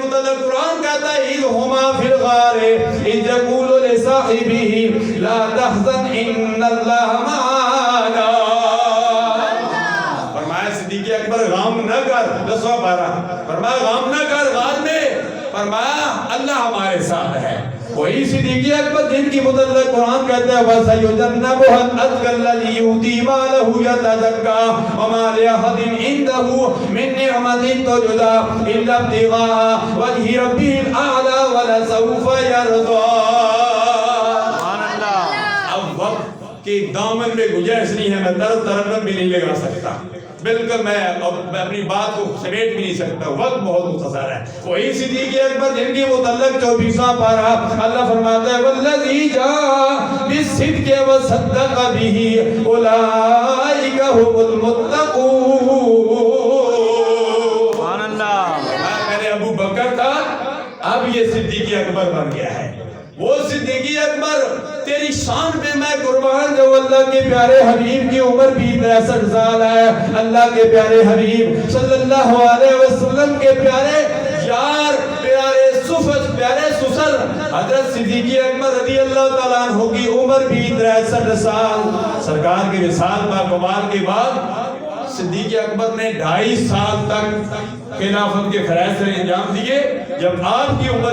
متعلق قرآن کہتا ہے اِذْ هُمَا فِي الْغَارِ اِذْ يَقُولُ لِصَاحِبِهِ لَا تَحْزَنْ إِنَّ اللَّهَ مَعَنَا. فرمایا صدیق اکبر غم نہ کر. 10واں پارہ. فرمایا غم نہ کر غار میں. فرمایا اللہ ہمارے ساتھ ہے. وہی صدیق اکبر جن کی متعلق قرآن کہتا ہے وَسَيُجَنَّبُهَا الْأَتْقَى الَّذِي يُؤْتِي مَالَهُ يَتَزَكَّىٰ وَمَا لِأَحَدٍ عِندَهُ مِن نِّعْمَةٍ تُجْزَىٰ إِلَّا ابْتِغَاءَ وَجْهِ رَبِّهِ الْأَعْلَىٰ وَلَسَوْفَ يَرْضَىٰ. اب وقت کے دامن میں گنجائش نہیں ہے، میں طرز ترنم بھی نہیں لگا سکتا، بالکل میں اپنی بات کو سمیٹ بھی نہیں سکتا، وقت بہت مختصر ہے. وہی صدیق اکبر جن کی متعلق 24واں پارہ اللہ فرماتا ہے والذی جاء بالصدق وصدق به اولئک هم المتقون. سبحان اللہ. میں نے ابو بکر تھا، اب یہ صدیق اکبر بن گیا ہے. وہ صدیق اکبر تیری شان پہ میں قربان جو اللہ کے پیارے حبیب کی عمر بھی 63 سال ہے. اللہ کے پیارے حبیب صلی اللہ علیہ وسلم کے پیارے یار پیارے سسر حضرت صدیق اکبر رضی اللہ تعالیٰ عنہ کی عمر بھی 63 سال. سرکار کے وصال با کمال کے بعد صدیق اکبر نے 2.5 سال تک خلافت کے فرائض انجام دیے. جب آپ کی عمر